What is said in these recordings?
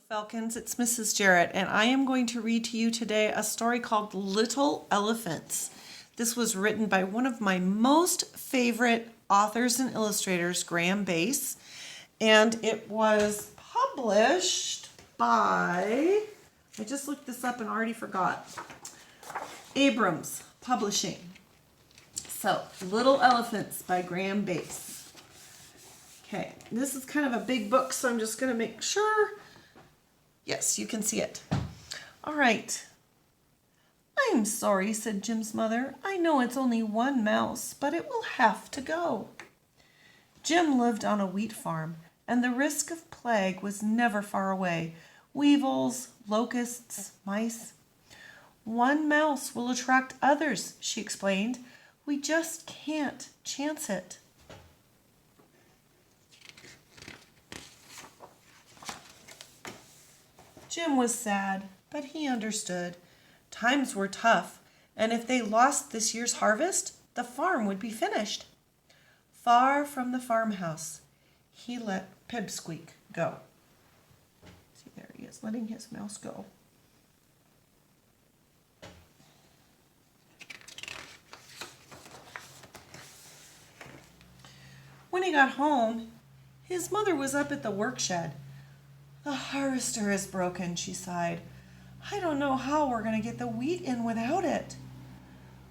Falcons, it's Mrs. Jarrett, and I am going to read to you today a story called Little Elephants. This was written by one of my most favorite authors and illustrators, Graham Base, and it was published by, I just looked this up and already forgot, Abrams Publishing. So, Little Elephants by Graham Base. Okay, this is kind of a big book, so I'm just going to make sure. Yes, you can see it. All right. I'm sorry, said Jim's mother. I know it's only one mouse, but it will have to go. Jim lived on a wheat farm, and the risk of plague was never far away. Weevils, locusts, mice. One mouse will attract others, she explained. We just can't chance it. Jim was sad, but he understood. Times were tough, and if they lost this year's harvest, the farm would be finished. Far from the farmhouse, he let Pipsqueak go. See, there he is, letting his mouse go. When he got home, his mother was up at the workshed. The harvester is broken, she sighed. I don't know how we're going to get the wheat in without it.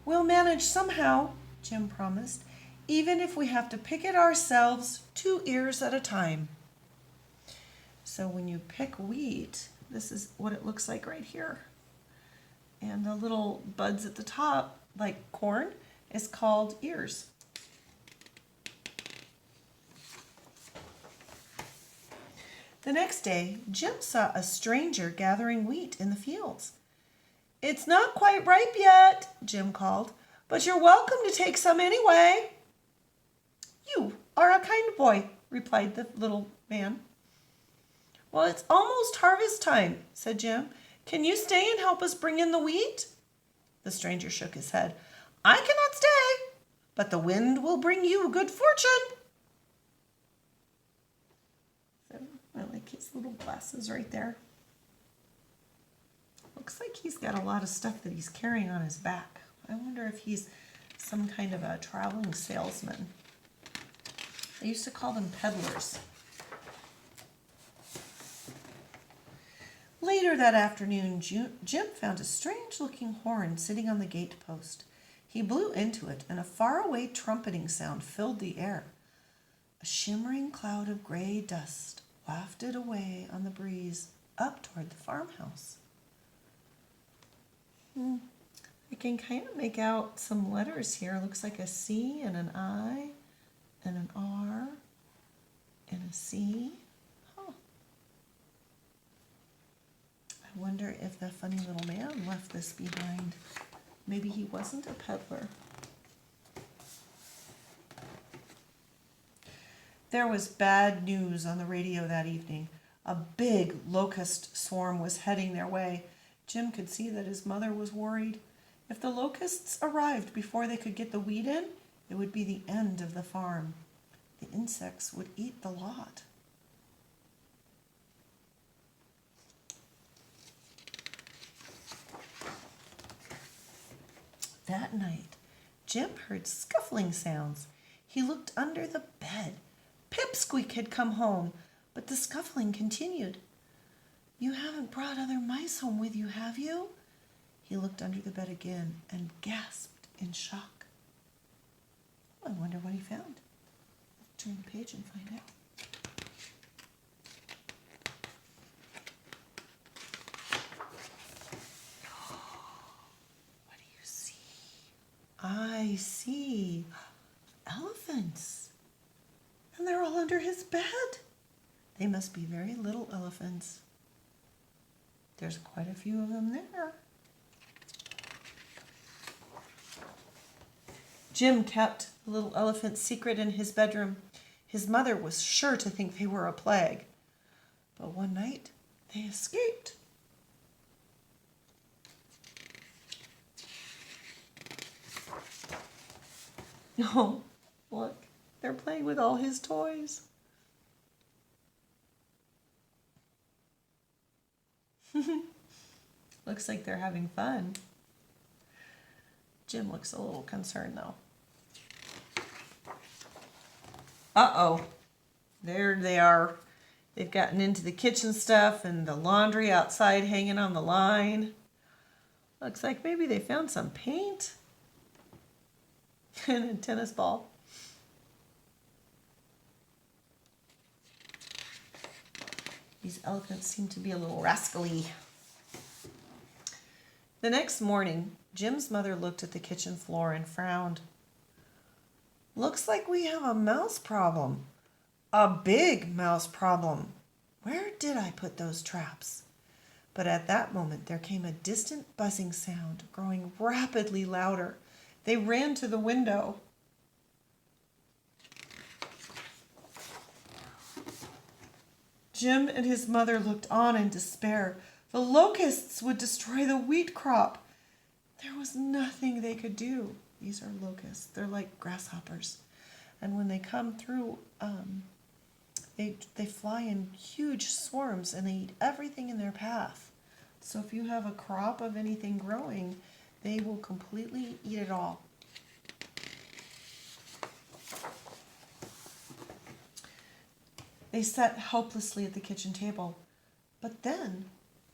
We'll manage somehow, Jim promised, even if we have to pick it ourselves 2 ears at a time. So when you pick wheat, this is what it looks like right here. And the little buds at the top, like corn, is called ears. The next day, Jim saw a stranger gathering wheat in the fields. It's not quite ripe yet, Jim called, but you're welcome to take some anyway. You are a kind boy, replied the little man. Well, it's almost harvest time, said Jim. Can you stay and help us bring in the wheat? The stranger shook his head. I cannot stay, but the wind will bring you good fortune. I like his little glasses right there. Looks like he's got a lot of stuff that he's carrying on his back. I wonder if he's some kind of a traveling salesman. They used to call them peddlers. Later that afternoon, Jim found a strange-looking horn sitting on the gate post. He blew into it, and a faraway trumpeting sound filled the air. A shimmering cloud of gray dust wafted away on the breeze up toward the farmhouse. I can kind of make out some letters here. It looks like a C and an I and an R and a C. Huh. I wonder if the funny little man left this behind. Maybe he wasn't a peddler. There was bad news on the radio that evening. A big locust swarm was heading their way. Jim could see that his mother was worried. If the locusts arrived before they could get the wheat in, it would be the end of the farm. The insects would eat the lot. That night, Jim heard scuffling sounds. He looked under the bed. Pipsqueak had come home, but the scuffling continued. You haven't brought other mice home with you, have you? He looked under the bed again and gasped in shock. I wonder what he found. Let's turn the page and find out. What do you see? I see elephants. And they're all under his bed. They must be very little elephants. There's quite a few of them there. Jim kept the little elephant's secret in his bedroom. His mother was sure to think they were a plague. But one night, they escaped. Oh, look. They're playing with all his toys. Looks like they're having fun. Jim looks a little concerned though. Uh-oh. There they are. They've gotten into the kitchen stuff and the laundry outside hanging on the line. Looks like maybe they found some paint and a tennis ball. These elephants seem to be a little rascally. The next morning, Jim's mother looked at the kitchen floor and frowned. Looks like we have a mouse problem. A big mouse problem. Where did I put those traps? But at that moment there came a distant buzzing sound, growing rapidly louder. They ran to the window. Jim and his mother looked on in despair. The locusts would destroy the wheat crop. There was nothing they could do. These are locusts. They're like grasshoppers. And when they come through, they fly in huge swarms and they eat everything in their path. So if you have a crop of anything growing, they will completely eat it all. They sat helplessly at the kitchen table. But then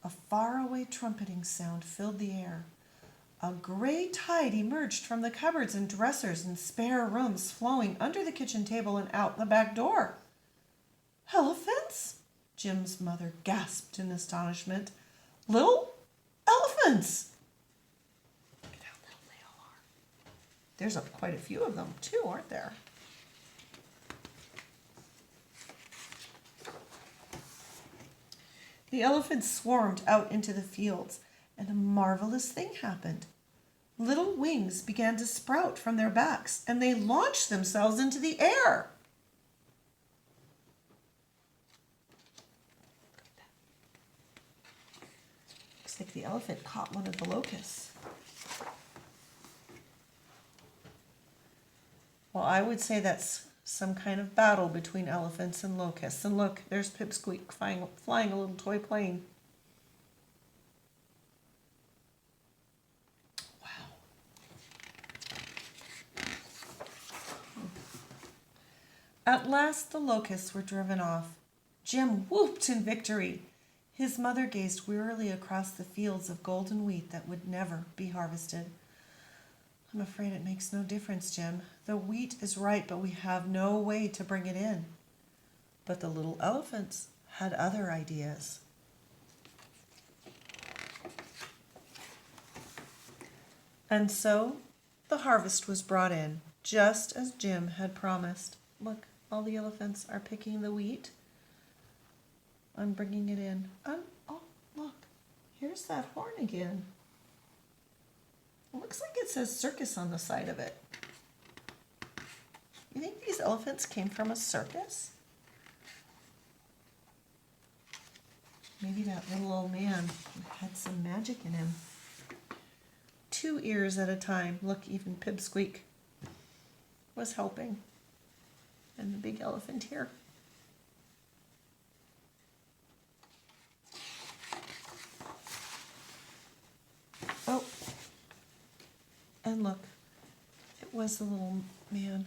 a faraway trumpeting sound filled the air. A gray tide emerged from the cupboards and dressers and spare rooms, flowing under the kitchen table and out the back door. Elephants? Jim's mother gasped in astonishment. Little elephants! Look at how little they all are. There's quite a few of them too, aren't there? The elephants swarmed out into the fields, and a marvelous thing happened. Little wings began to sprout from their backs, and they launched themselves into the air. Looks like the elephant caught one of the locusts. Well, I would say that's some kind of battle between elephants and locusts. And look, there's Pipsqueak flying a little toy plane. Wow. At last the locusts were driven off. Jim whooped in victory. His mother gazed wearily across the fields of golden wheat that would never be harvested. I'm afraid it makes no difference, Jim. The wheat is ripe, but we have no way to bring it in. But the little elephants had other ideas. And so the harvest was brought in, just as Jim had promised. Look, all the elephants are picking the wheat. I'm bringing it in. Oh, look, here's that horn again. It looks like it says circus on the side of it. You think these elephants came from a circus? Maybe that little old man had some magic in him. 2 ears at a time. Look, even Pipsqueak was helping. And the big elephant here. Oh. And look, it was the little man.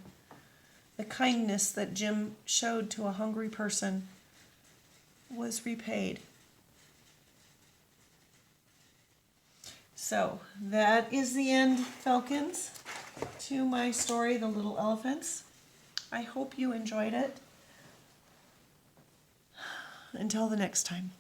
The kindness that Jim showed to a hungry person was repaid. So that is the end, Falcons, to my story, The Little Elephants. I hope you enjoyed it. Until the next time.